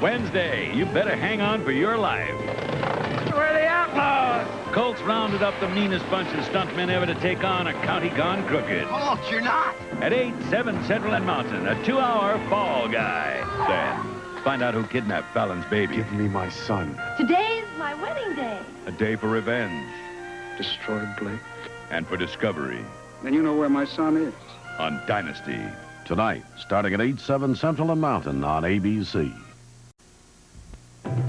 Wednesday, you better hang on for your life. We're the outlaws. Colts rounded up the meanest bunch of stuntmen ever to take on a county gone crooked. Colts, you're not. At 8, 7 Central and Mountain, a 2-hour fall guy. Then, find out who kidnapped Fallon's baby. Give me my son. Today's my wedding day. A day for revenge. Destroy Blake. And for discovery. Then you know where my son is. On Dynasty. Tonight, starting at 8, 7 Central and Mountain on ABC.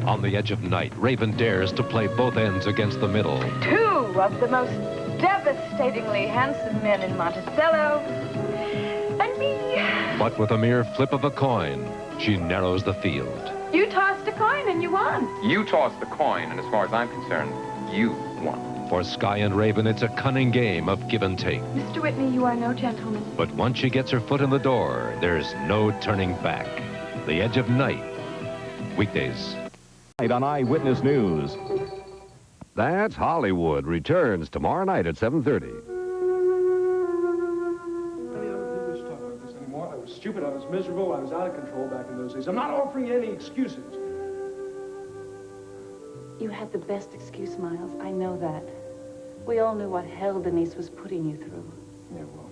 On the edge of night, Raven dares to play both ends against the middle. Two of the most devastatingly handsome men in Monticello. And me. But with a mere flip of a coin, she narrows the field. You tossed a coin and you won. You tossed the coin, and as far as I'm concerned, you won. For Sky and Raven, it's a cunning game of give and take. Mr. Whitney, you are no gentleman. But once she gets her foot in the door, there's no turning back. The Edge of Night. Weekdays. On Eyewitness News. That's Hollywood returns tomorrow night at 7:30. I don't wish to talk about this anymore. I was stupid, I was miserable, I was out of control back in those days. I'm not offering you any excuses. You had the best excuse, Miles. I know that. We all knew what hell Denise was putting you through. Yeah, well,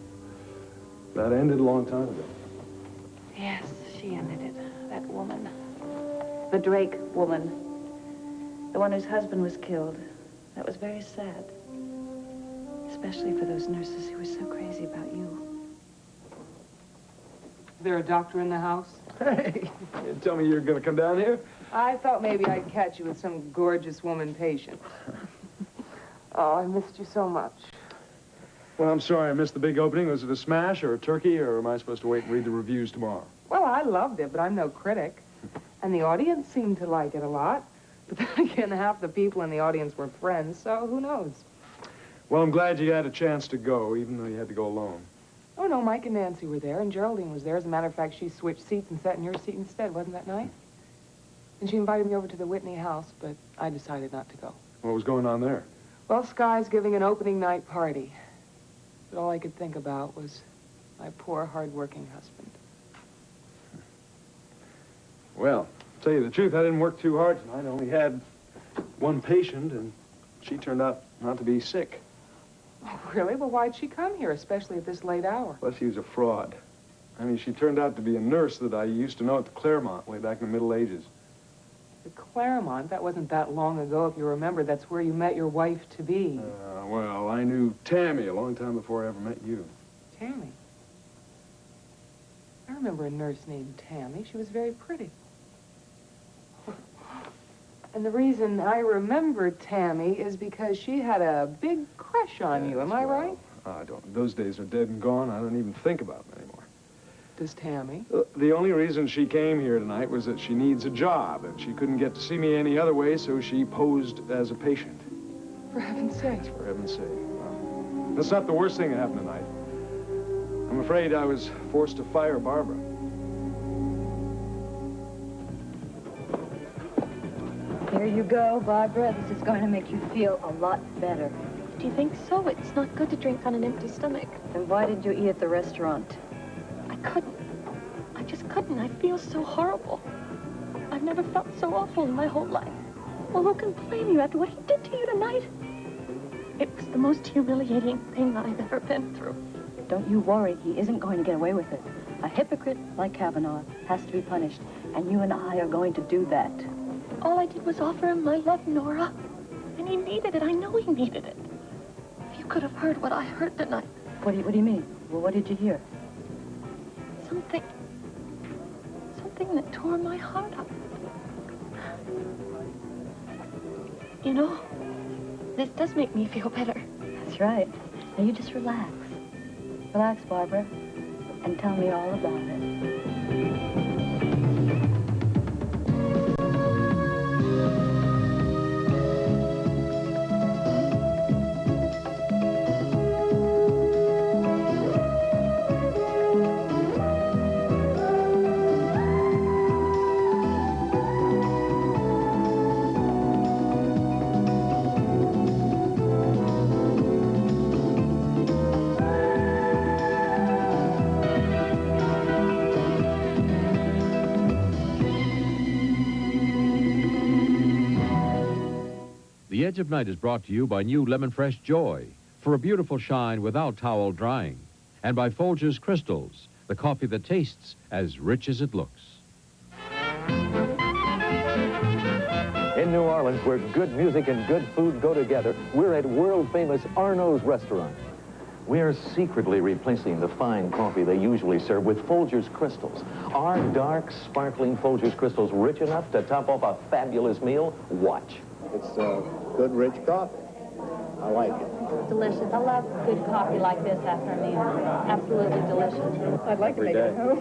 that ended a long time ago. Yes, she ended it. That woman. The Drake woman. The one whose husband was killed. That was very sad. Especially for those nurses who were so crazy about you. Is there a doctor in the house? Hey, you tell me you're going to come down here? I thought maybe I'd catch you with some gorgeous woman patient. Oh, I missed you so much. Well, I'm sorry I missed the big opening. Was it a smash or a turkey, or am I supposed to wait and read the reviews tomorrow? Well, I loved it, but I'm no critic. And the audience seemed to like it a lot. But then again, half the people in the audience were friends, so who knows? Well, I'm glad you had a chance to go, even though you had to go alone. Oh, no, Mike and Nancy were there, and Geraldine was there. As a matter of fact, she switched seats and sat in your seat instead. Wasn't that nice? And she invited me over to the Whitney house, but I decided not to go. What was going on there? Well, Sky's giving an opening night party. But all I could think about was my poor, hard-working husband. Well, to tell you the truth, I didn't work too hard tonight. I only had one patient, and she turned out not to be sick. Oh, really? Well, why'd she come here, especially at this late hour? Plus, she was a fraud. I mean, she turned out to be a nurse that I used to know at the Claremont way back in the Middle Ages. The Claremont? That wasn't that long ago, if you remember. That's where you met your wife-to-be. Well, I knew Tammy a long time before I ever met you. Tammy? I remember a nurse named Tammy. She was very pretty. And the reason I remember Tammy is because she had a big crush on you. Am I right? I don't. Those days are dead and gone. I don't even think about them anymore. Does Tammy? The only reason she came here tonight was that she needs a job, and she couldn't get to see me any other way, so she posed as a patient. For heaven's sake. For heaven's sake. Well, that's not the worst thing that happened tonight. I'm afraid I was forced to fire Barbara. Here you go, Barbara. This is going to make you feel a lot better. Do you think so? It's not good to drink on an empty stomach. Then why did you eat at the restaurant? I couldn't. I just couldn't. I feel so horrible. I've never felt so awful in my whole life. Well, who can blame you after what he did to you tonight? It was the most humiliating thing I've ever been through. Don't you worry. He isn't going to get away with it. A hypocrite like Kavanaugh has to be punished, and you and I are going to do that. All I did was offer him my love, Nora. And he needed it. I know he needed it. If you could have heard what I heard tonight. What do you mean? Well, what did you hear? Something that tore my heart out. You know, this does make me feel better. That's right. Now you just relax. Relax, Barbara, and tell me all about it. The Edge of Night is brought to you by new Lemon Fresh Joy for a beautiful shine without towel drying, and by Folgers Crystals, the coffee that tastes as rich as it looks. In New Orleans, where good music and good food go together, we're at world-famous Arnold's restaurant. We're secretly replacing the fine coffee they usually serve with Folgers Crystals. Are dark, sparkling Folgers Crystals rich enough to top off a fabulous meal? Watch. It's good, rich coffee. I like it. Delicious. I love good coffee like this after a meal. Absolutely delicious. I'd like to make it home.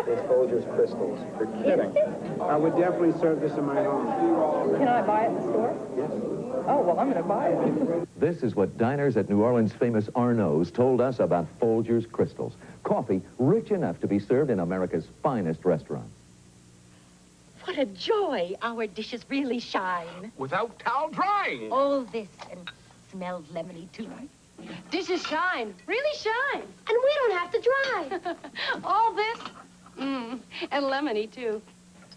It's Folgers Crystals. You're kidding. I would definitely serve this in my home. Can I buy it in the store? Yes. Oh, well, I'm going to buy it. This is what diners at New Orleans' famous Arnold's told us about Folgers Crystals. Coffee rich enough to be served in America's finest restaurants. What a joy. Our dishes really shine. Without towel drying. All this and smells lemony, too. Dishes shine, really shine. And we don't have to dry. All this, and lemony, too.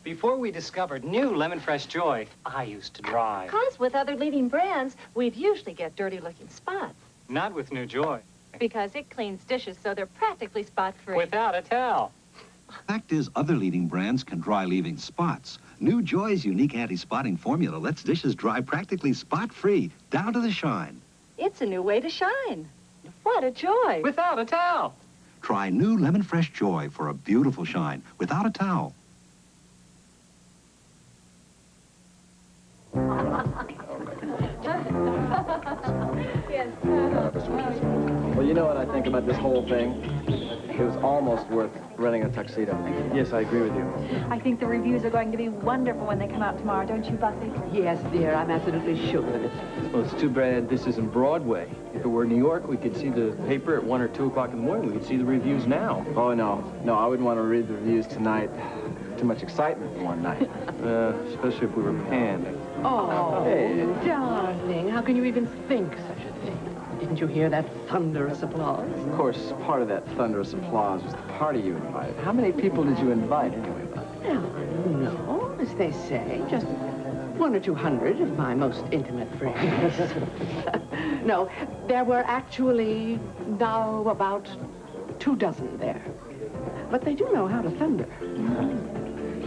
Before we discovered new Lemon Fresh Joy, I used to dry. Because with other leading brands, we'd usually get dirty-looking spots. Not with new Joy. Because it cleans dishes so they're practically spot-free. Without a towel. Fact is, other leading brands can dry leaving spots. New Joy's unique anti-spotting formula lets dishes dry practically spot-free, down to the shine. It's a new way to shine. What a joy. Without a towel. Try new Lemon Fresh Joy for a beautiful shine, without a towel. Well, you know what I think about this whole thing? It was almost worth renting a tuxedo. Yes, I agree with you. I think the reviews are going to be wonderful when they come out tomorrow, don't you, Buffy? Yes, dear, I'm absolutely sure of it. Well, it's too bad this isn't Broadway. If it were New York, we could see the paper at 1 or 2 o'clock in the morning. We could see the reviews now. Oh, no. No, I wouldn't want to read the reviews tonight. Too much excitement in one night. Especially if we were panned. Oh, Hey. darling, how can you even think such a thing? Didn't you hear that thunderous applause? Of course, part of that thunderous applause was the party you invited. How many people did you invite, anyway, Buffy? No, as they say, just 100 or 200 of my most intimate friends. No, there were actually now about 24 there. But they do know how to thunder.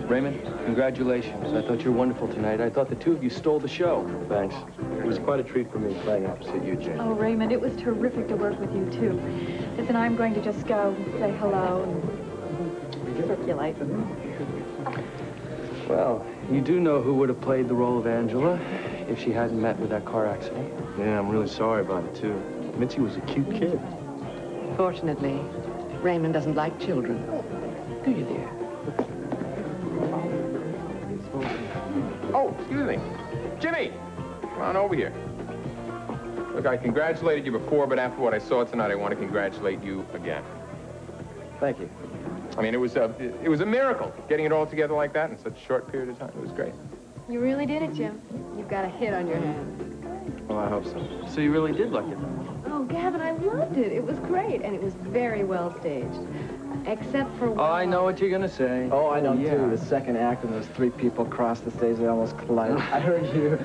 Raymond, congratulations. I thought you were wonderful tonight. I thought the two of you stole the show. Thanks. It was quite a treat for me playing opposite you, Jane. Oh, Raymond, it was terrific to work with you, too. Listen, I'm going to just go say hello and circulate. Well, you do know who would have played the role of Angela if she hadn't met with that car accident. Yeah, I'm really sorry about it, too. Mitzi was a cute kid. Fortunately, Raymond doesn't like children. Do you, dear? Oh, excuse me. Jimmy, come on over here. Look, I congratulated you before, but after what I saw tonight, I want to congratulate you again. Thank you. I mean, it was a miracle, getting it all together like that in such a short period of time. It was great. You really did it, Jim. You've got a hit on your hands. Well, I hope so. So you really did like it, then? Oh, Gavin, I loved it. It was great, and it was very well staged. Except for one. Oh, I know what you're going to say. Oh, I know, too. The second act, when those 3 people crossed the stage, they almost collided. I heard you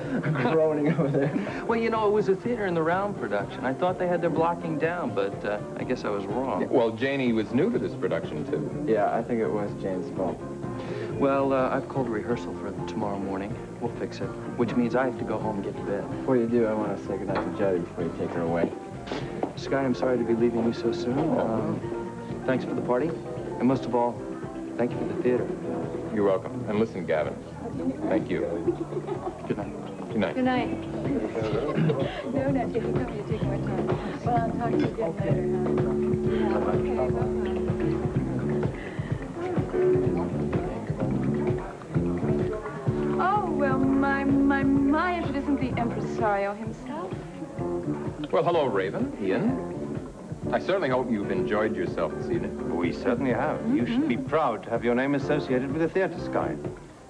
groaning over there. Well, you know, it was a theater in the round production. I thought they had their blocking down, but I guess I was wrong. Yeah, well, Janie was new to this production, too. Yeah, I think it was Jane's fault. Well, I've called a rehearsal for tomorrow morning. We'll fix it, which means I have to go home and get to bed. Before you do, I want to say goodnight to Jody before you take her away. Sky, I'm sorry to be leaving you so soon. Thanks for the party, and most of all, thank you for the theater. You're welcome. And listen, Gavin, thank you. Good night. Good night. Good night. No, not taking time. You take more time. Well, I'll talk to you again later, huh? Yeah, okay, bye-bye. Oh, well, my introducing the impresario himself. Well, hello, Raven. Ian. I certainly hope you've enjoyed yourself this evening. We certainly have. You should be proud to have your name associated with the theater, Sky.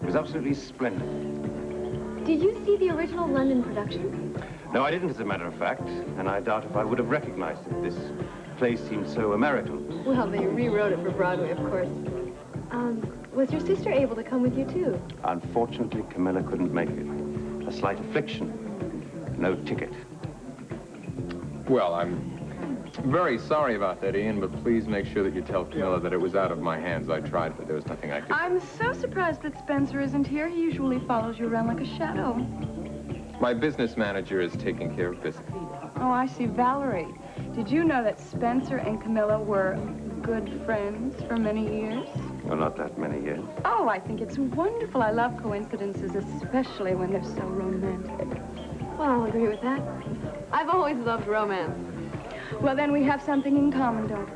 It was absolutely splendid. Did you see the original London production? No, I didn't, as a matter of fact, and I doubt if I would have recognized it. This place seemed so American. Well, they rewrote it for Broadway, of course. Was your sister able to come with you, too? Unfortunately, Camilla couldn't make it. A slight affliction. No ticket. Well, I'm very sorry about that, Ian, but please make sure that you tell Camilla that it was out of my hands. I tried, but there was nothing I could do. I'm so surprised that Spencer isn't here. He usually follows you around like a shadow. My business manager is taking care of business. Oh, I see. Valerie, did you know that Spencer and Camilla were good friends for many years? Well, not that many years. Oh, I think it's wonderful. I love coincidences, especially when they're so romantic. Well, I'll agree with that. I've always loved romance. Well, then we have something in common, don't we?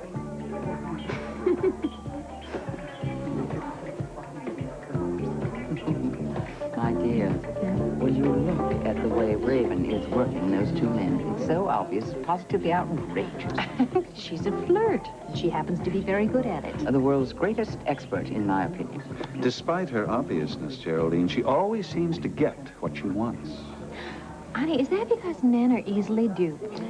My dear, will you look at the way Raven is working those two men? It's so obvious, positively outrageous. She's a flirt. She happens to be very good at it. The world's greatest expert, in my opinion. Despite her obviousness, Geraldine, she always seems to get what she wants. Honey, is that because men are easily duped?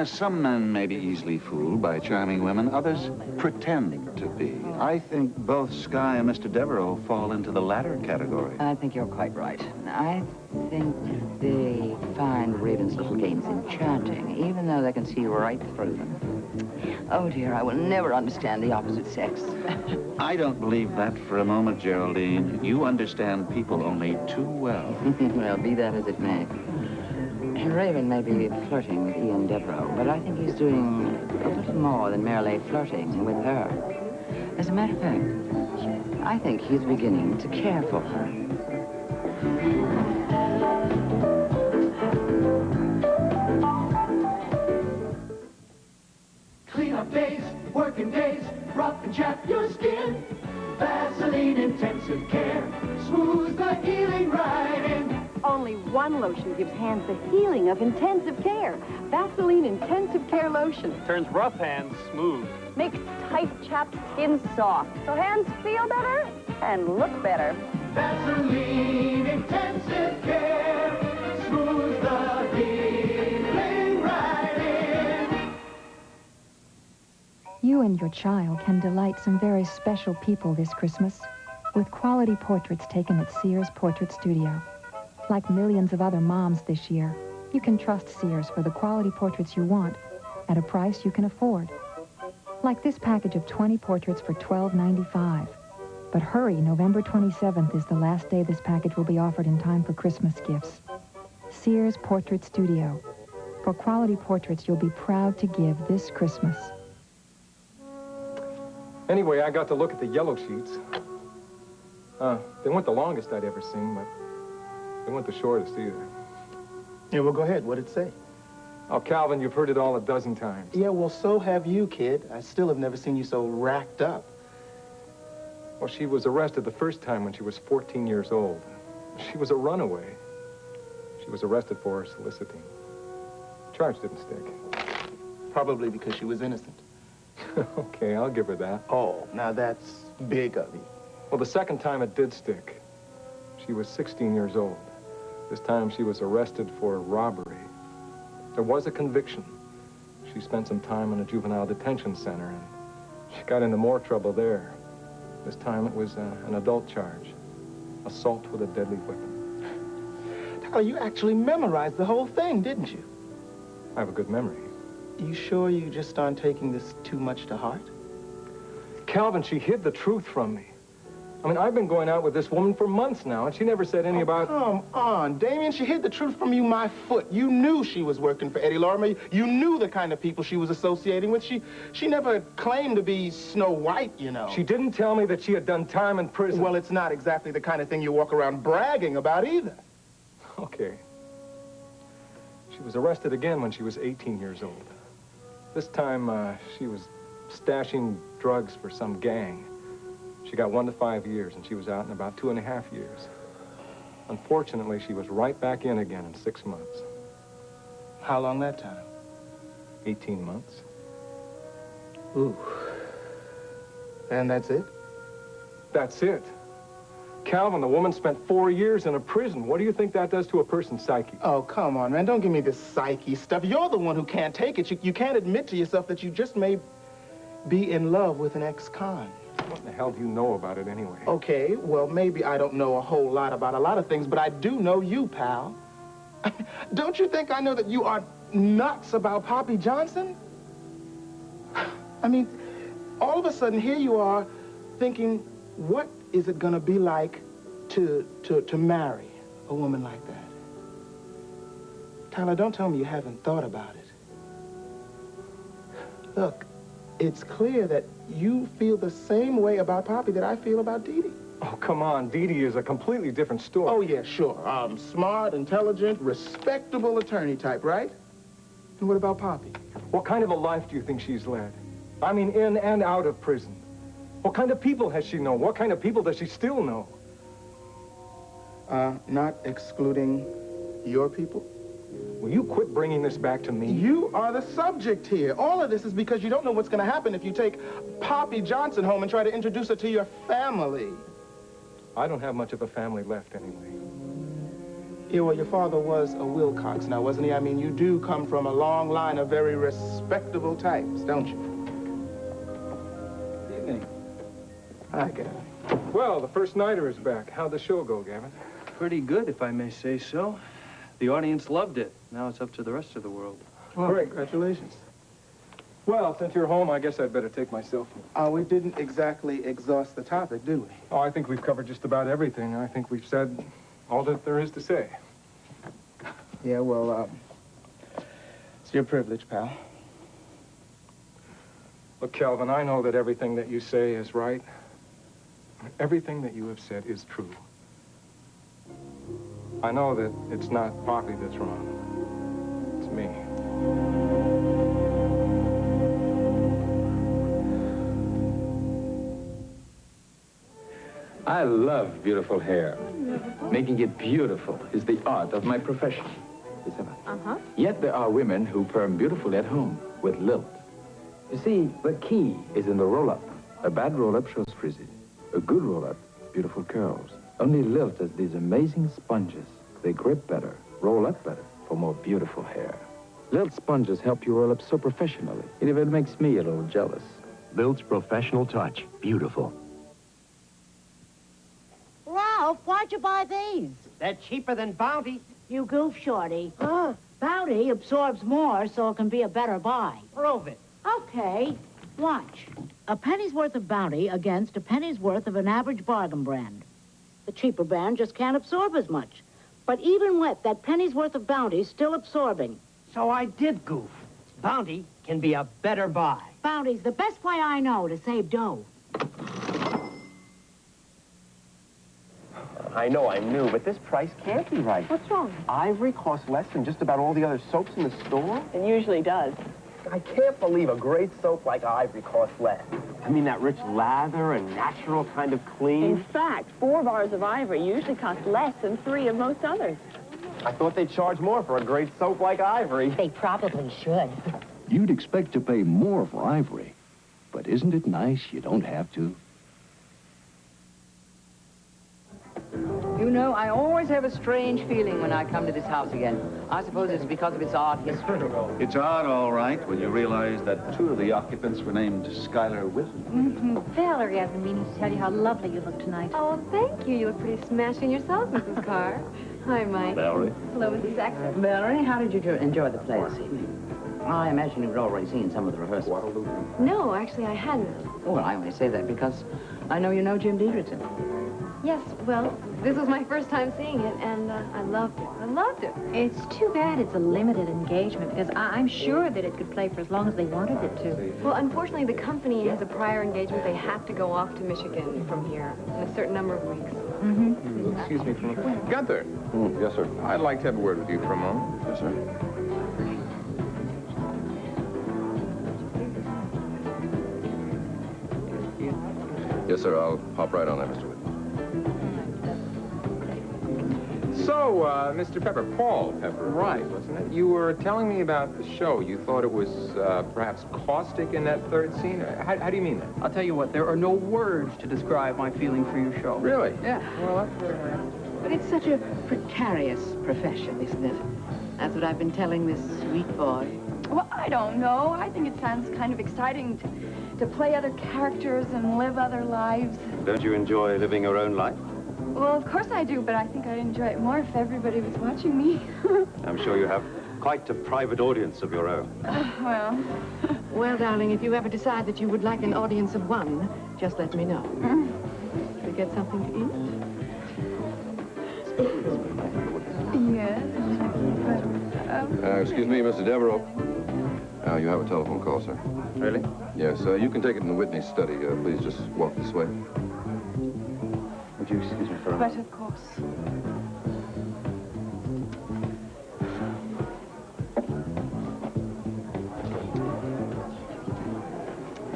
Some men may be easily fooled by charming women. Others pretend to be. I think both Skye and Mr. Devereaux fall into the latter category. I think you're quite right. I think they find Raven's little games enchanting, even though they can see right through them. Oh, dear, I will never understand the opposite sex. I don't believe that for a moment, Geraldine. You understand people only too well. Well, be that as it may. Raven may be flirting with Ian Devereaux, but I think he's doing a little more than merely flirting with her. As a matter of fact, I think he's beginning to care for her. Clean up days, working days, rough and chap your skin. Vaseline Intensive Care, smooth the healing right in. Only one lotion gives hands the healing of intensive care. Vaseline Intensive Care Lotion. Turns rough hands smooth. Makes tight, chapped skin soft. So hands feel better and look better. Vaseline Intensive Care, smooth the healing right in. You and your child can delight some very special people this Christmas with quality portraits taken at Sears Portrait Studio. Like millions of other moms this year, you can trust Sears for the quality portraits you want at a price you can afford. Like this package of 20 portraits for $12.95. But hurry, November 27th is the last day this package will be offered in time for Christmas gifts. Sears Portrait Studio. For quality portraits you'll be proud to give this Christmas. Anyway, I got to look at the yellow sheets. They weren't the longest I'd ever seen, but they weren't the shortest either. Yeah, well, go ahead. What did it say? Oh, Calvin, you've heard it all a dozen times. Yeah, well, so have you, kid. I still have never seen you so racked up. Well, she was arrested the first time when she was 14 years old. She was a runaway. She was arrested for soliciting. Charge didn't stick. Probably because she was innocent. Okay, I'll give her that. Oh, now that's big of you. Well, the second time it did stick. She was 16 years old. This time she was arrested for robbery. There was a conviction. She spent some time in a juvenile detention center, and she got into more trouble there. This time it was an adult charge. Assault with a deadly weapon. Tyler, you actually memorized the whole thing, didn't you? I have a good memory. You sure you just aren't taking this too much to heart? Calvin, she hid the truth from me. I mean, I've been going out with this woman for months now, and she never said anything about... Come on, Damien. She hid the truth from you, my foot. You knew she was working for Eddie Lorimer. You knew the kind of people she was associating with. She never claimed to be Snow White, you know. She didn't tell me that she had done time in prison. Well, it's not exactly the kind of thing you walk around bragging about either. Okay. She was arrested again when she was 18 years old. This time, she was stashing drugs for some gang. She got 1 to 5 years, and she was out in about 2.5 years. Unfortunately, she was right back in again in 6 months. How long that time? 18 months. Ooh. And that's it? That's it. Calvin, the woman spent 4 years in a prison. What do you think that does to a person's psyche? Oh, come on, man. Don't give me this psyche stuff. You're the one who can't take it. You can't admit to yourself that you just may be in love with an ex-con. What the hell do you know about it anyway? Okay, well, maybe I don't know a whole lot about a lot of things, but I do know you, pal. Don't you think I know that you are nuts about Poppy Johnson? I mean, all of a sudden, here you are thinking, what is it going to be like to marry a woman like that? Tyler, don't tell me you haven't thought about it. Look, it's clear that you feel the same way about Poppy that I feel about Dee Dee. Oh, come on. Dee Dee is a completely different story. Oh, yeah, sure. Smart, intelligent, respectable attorney type, right? And what about Poppy? What kind of a life do you think she's led? I mean, in and out of prison. What kind of people has she known? What kind of people does she still know? Not excluding your people? Will you quit bringing this back to me? You are the subject here. All of this is because you don't know what's going to happen if you take Poppy Johnson home and try to introduce her to your family. I don't have much of a family left anyway. Yeah, well, your father was a Wilcox now, wasn't he? I mean, you do come from a long line of very respectable types, don't you? Good evening. Hi, Gavin. Well, the first nighter is back. How'd the show go, Gavin? Pretty good, if I may say so. The audience loved it. Now it's up to the rest of the world. Well, great. Congratulations. Well, since you're home, I guess I'd better take myself. We didn't exactly exhaust the topic, do we? Oh, I think we've covered just about everything. I think we've said all that there is to say. Yeah, well, it's your privilege, pal. Look, Calvin, I know that everything that you say is right. Everything that you have said is true. I know that it's not Poppy that's wrong. It's me. I love beautiful hair. Making it beautiful is the art of my profession. Uh-huh. Yet there are women who perm beautifully at home with lilt. You see, the key is in the roll-up. A bad roll-up shows frizzy. A good roll-up, beautiful curls. Only lilt has these amazing sponges. They grip better, roll up better for more beautiful hair. Lilt sponges help you roll up so professionally. It even makes me a little jealous. Lilt's professional touch. Beautiful. Ralph, why'd you buy these? They're cheaper than Bounty. You goof, Shorty. Bounty absorbs more, so it can be a better buy. Prove it. Okay, watch. A penny's worth of Bounty against a penny's worth of an average bargain brand. The cheaper brand just can't absorb as much. But even wet, that penny's worth of Bounty's still absorbing. So I did goof. Bounty can be a better buy. Bounty's the best way I know to save dough. I know I'm new, but this price can't be right. What's wrong? Ivory costs less than just about all the other soaps in the store. It usually does. I can't believe a great soap like Ivory costs less. I mean, that rich lather and natural kind of clean. In fact, 4 bars of Ivory usually cost less than 3 of most others. I thought they'd charge more for a great soap like Ivory. They probably should. You'd expect to pay more for Ivory, but isn't it nice you don't have to? You know, I always have a strange feeling when I come to this house again. I suppose it's because of its art history. It's odd, all right, when you realize that 2 of the occupants were named Schuyler Whitman. Valerie, I've been meaning to tell you how lovely you look tonight. Oh, thank you. You look pretty smashing yourself, Mrs. Carr. Hi, Mike. Valerie. Hello, Mrs. Saxon. Valerie, how did you enjoy the play this evening? I imagine you'd already seen some of the rehearsals. No, actually, I hadn't. Oh, well, I only say that because I know you know Jim Diederson. Yes, well, this was my first time seeing it, and I loved it. I loved it. It's too bad it's a limited engagement, because I'm sure that it could play for as long as they wanted it to. Well, unfortunately, the company has a prior engagement. They have to go off to Michigan from here in a certain number of weeks. Mm-hmm. Excuse me for a moment. Gunther. Yes, sir. I'd like to have a word with you for a moment. Yes, sir. Yes, sir. I'll hop right on that, Mr. Whitman. So, Mr. Pepper, Paul Pepper, right, wasn't it? You were telling me about the show. You thought it was perhaps caustic in that third scene? How do you mean that? I'll tell you what, there are no words to describe my feeling for your show. Really? Yeah. Well, that's very nice. But it's such a precarious profession, isn't it? That's what I've been telling this sweet boy. Well, I don't know. I think it sounds kind of exciting to play other characters and live other lives. Don't you enjoy living your own life? Well, of course I do, but I think I'd enjoy it more if everybody was watching me. I'm sure you have quite a private audience of your own. Well... Well, darling, if you ever decide that you would like an audience of one, just let me know. Should we get something to eat? Yes. Excuse me, Mr. Devereaux. You have a telephone call, sir. Really? Yes, you can take it in the Whitney study. Please just walk this way. Would you excuse me for a But moment? of course.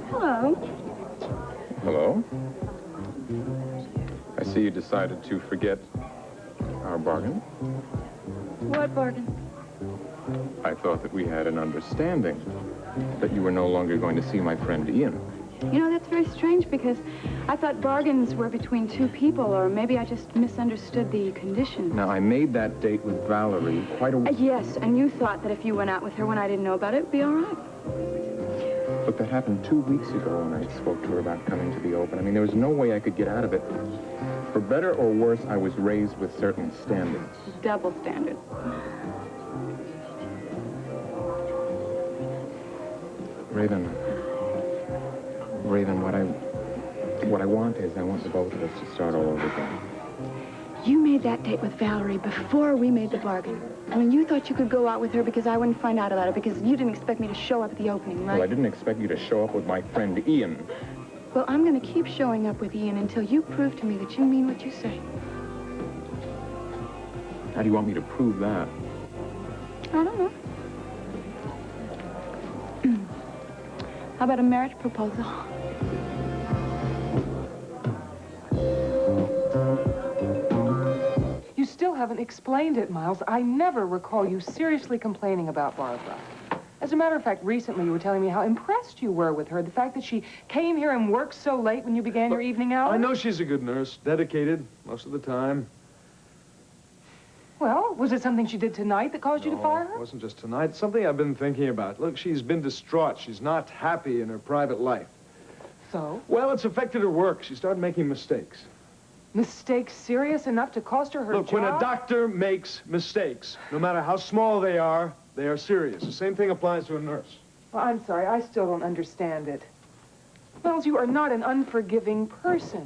Hello. Hello? I see you decided to forget our bargain. What bargain? I thought that we had an understanding that you were no longer going to see my friend Ian. You know, that's very strange because I thought bargains were between two people, or maybe I just misunderstood the conditions. Now, I made that date with Valerie quite a... Yes, and you thought that if you went out with her when I didn't know about it, it'd be all right. Look, that happened 2 weeks ago when I spoke to her about coming to the Open. I mean, there was no way I could get out of it. For better or worse, I was raised with certain standards. Double standards. Raven, what I want is I want the both of us to start all over again. You made that date with Valerie before we made the bargain. I mean, you thought you could go out with her because I wouldn't find out about it, because you didn't expect me to show up at the opening, right? Well, I didn't expect you to show up with my friend Ian. Well, I'm going to keep showing up with Ian until you prove to me that you mean what you say. How do you want me to prove that? I don't know. How about a marriage proposal? You still haven't explained it, Miles. I never recall you seriously complaining about Barbara. As a matter of fact, recently you were telling me how impressed you were with her. The fact that she came here and worked so late when you began your evening hours. I know she's a good nurse, dedicated most of the time. Well, was it something she did tonight that caused you to fire her? It wasn't just tonight. It's something I've been thinking about. Look, she's been distraught. She's not happy in her private life. So? Well, it's affected her work. She started making mistakes. Mistakes serious enough to cost her Look, job? when a doctor makes mistakes, no matter how small they are serious. The same thing applies to a nurse. Well, I'm sorry, I still don't understand it. Miles, you are not an unforgiving person.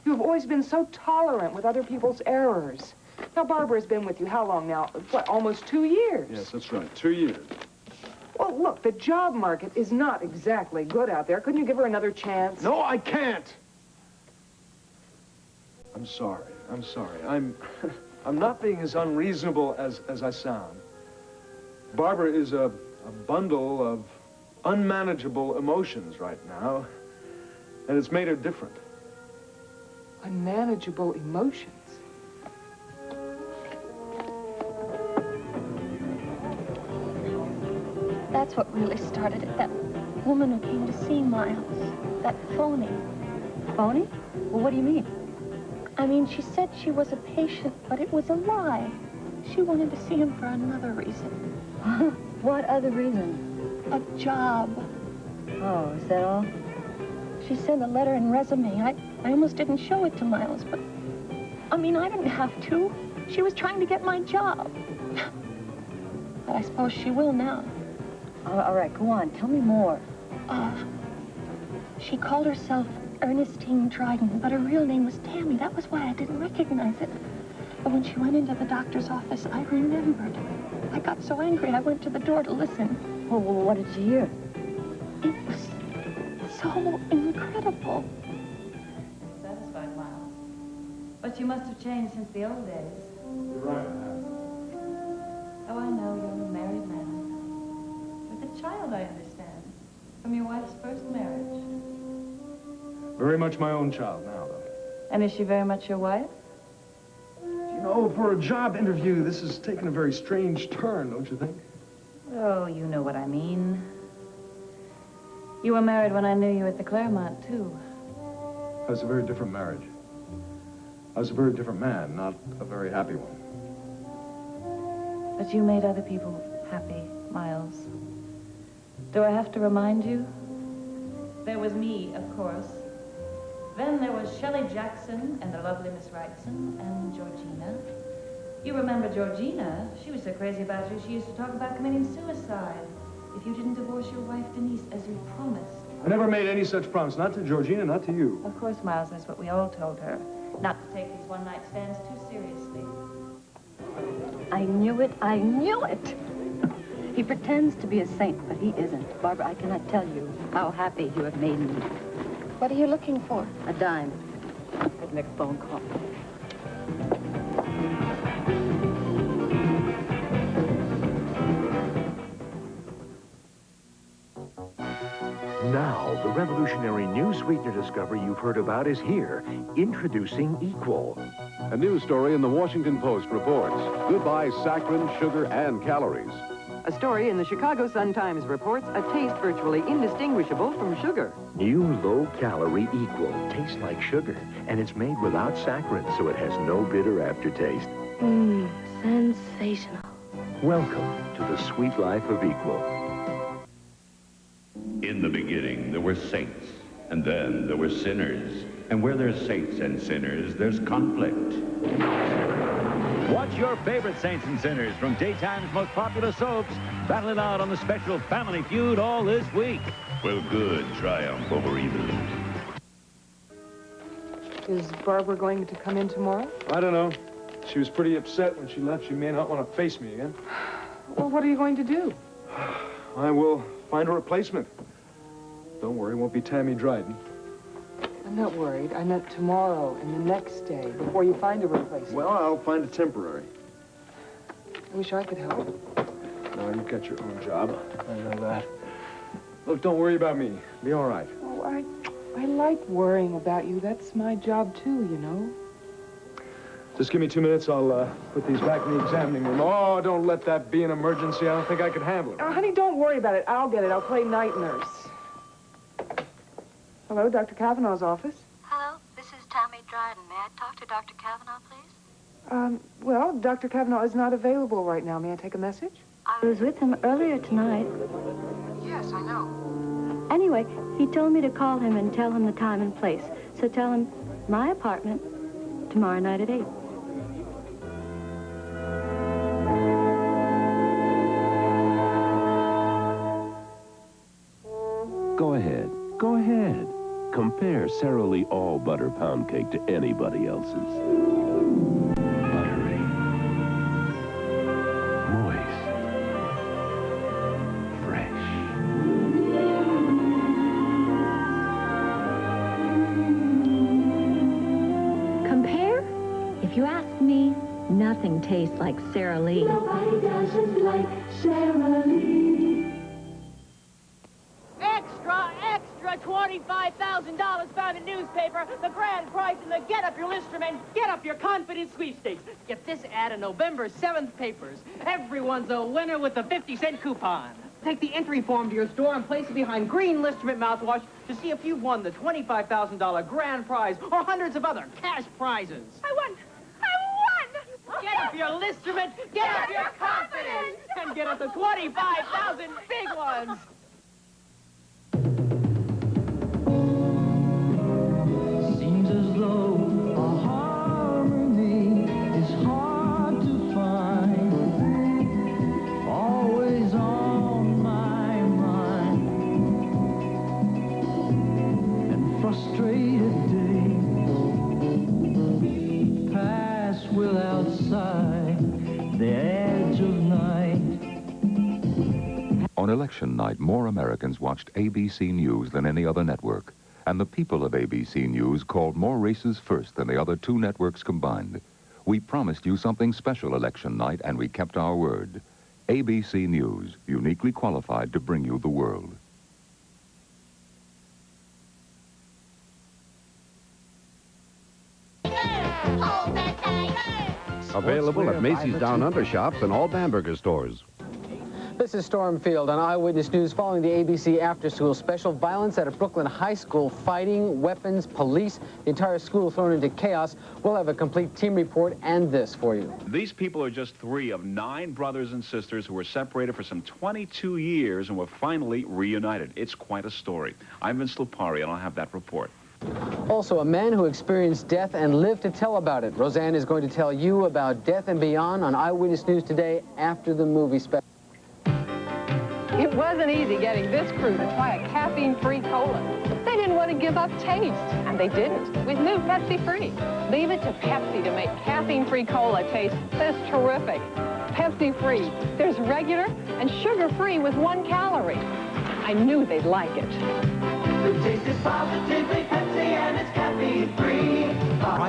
You have always been so tolerant with other people's errors. Now, Barbara's been with you how long now? What, almost 2 years? Yes, that's right. 2 years. Well, look, the job market is not exactly good out there. Couldn't you give her another chance? No, I can't. I'm sorry. I'm sorry. I'm not being as unreasonable as I sound. Barbara is a bundle of unmanageable emotions right now, and it's made her different. Unmanageable emotions? That's what really started it. That woman who came to see Miles. That phony. Phony? Well, what do you mean? I mean, she said she was a patient, but it was a lie. She wanted to see him for another reason. What other reason? A job. Oh, is that all? She sent a letter and resume. I almost didn't show it to Miles, but... I mean, I didn't have to. She was trying to get my job. But I suppose she will now. All right, go on. Tell me more. She called herself Ernestine Dryden, but her real name was Tammy. That was why I didn't recognize it. But when she went into the doctor's office, I remembered. I got so angry, I went to the door to listen. Well, what did you hear? It was so incredible. Satisfied, Miles. But you must have changed since the old days. You're right, I have. Oh, I know, you're a married man. With a child, I understand. From your wife's first marriage. Very much my own child now, though. And is she very much your wife? You know, for a job interview, this has taken a very strange turn, don't you think? Oh, you know what I mean. You were married when I knew you at the Claremont, too. That was a very different marriage. I was a very different man, not a very happy one. But you made other people happy, Miles. Do I have to remind you? There was me, of course. Then there was Shelley Jackson. Hudson and the lovely Miss Wrightson and Georgina. You remember Georgina? She was so crazy about you, she used to talk about committing suicide if you didn't divorce your wife, Denise, as you promised. I never made any such promise. Not to Georgina, not to you. Of course, Miles, that's what we all told her. Not to take these one-night stands too seriously. I knew it. I knew it. He pretends to be a saint, but he isn't. Barbara, I cannot tell you how happy you have made me. What are you looking for? A dime. For the next phone call. Now, the revolutionary new sweetener discovery you've heard about is here. Introducing Equal. A news story in the Washington Post reports. Goodbye saccharin, sugar, and calories. A story in the Chicago Sun-Times reports a taste virtually indistinguishable from sugar. New low-calorie Equal. Tastes like sugar, and it's made without saccharin, so it has no bitter aftertaste. Sensational. Welcome to the sweet life of Equal. In the beginning, there were saints, and then there were sinners. And where there's saints and sinners, there's conflict. Watch your favorite saints and sinners from daytime's most popular soaps battle it out on the special Family Feud all this week. Will good triumph over evil? Is Barbara going to come in tomorrow? I don't know. She was pretty upset when she left. She may not want to face me again. Well, what are you going to do? I will find a replacement. Don't worry, it won't be Tammy Dryden. I'm not worried. I meant tomorrow and the next day, before you find a replacement. Well, I'll find a temporary. I wish I could help. No, you've got your own job. I know that. Look, don't worry about me. Be all right. Oh, I like worrying about you. That's my job, too, you know. Just give me 2 minutes. I'll put these back in the examining room. Oh, don't let that be an emergency. I don't think I could handle it. Oh, honey, don't worry about it. I'll get it. I'll play night nurse. Hello, Dr. Kavanaugh's office. Hello, this is Tammy Dryden. May I talk to Dr. Kavanaugh, please? Well, Dr. Kavanaugh is not available right now. May I take a message? I was with him earlier tonight. Yes, I know. Anyway, he told me to call him and tell him the time and place. So tell him my apartment tomorrow night at 8. Go ahead. Go ahead. Compare Sara Lee All Butter Pound Cake to anybody else's. Buttery. Moist. Fresh. Compare? If you ask me, nothing tastes like Sara Lee. Nobody doesn't like Sara Lee. Extra $25,000 found in newspaper, the grand prize in the Get Up Your Instrument, Get Up Your Confidence sweepstakes. Get this ad in November 7th papers. Everyone's a winner with the 50-cent coupon. Take the entry form to your store and place it behind green Listerment mouthwash to see if you've won the $25,000 grand prize or hundreds of other cash prizes. I won! Get up your Listerment, get up your confidence, and get up the 25,000 big ones. Seems as though a harmony is hard to find. Always on my mind. And frustrated days pass without sight. The edge of night. On election night, more Americans watched ABC News than any other network. And the people of ABC News called more races first than the other two networks combined. We promised you something special election night, and we kept our word. ABC News, uniquely qualified to bring you the world. Available at Macy's Down Under shops and all Bamberger stores. This is Storm Field on Eyewitness News following the ABC after-school special. Violence at a Brooklyn high school, fighting, weapons, police, the entire school thrown into chaos. We'll have a complete team report and this for you. These people are just 3 of 9 brothers and sisters who were separated for some 22 years and were finally reunited. It's quite a story. I'm Vince Lupari, and I'll have that report. Also, a man who experienced death and lived to tell about it. Roseanne is going to tell you about Death and Beyond on Eyewitness News today after the movie special. It wasn't easy getting this crew to try a caffeine-free cola. They didn't want to give up taste, and they didn't with new Pepsi-Free. Leave it to Pepsi to make caffeine-free cola taste this terrific. Pepsi-Free. There's regular and sugar-free with 1 calorie. I knew they'd like it. The taste is positively Pepsi and it's caffeine-free.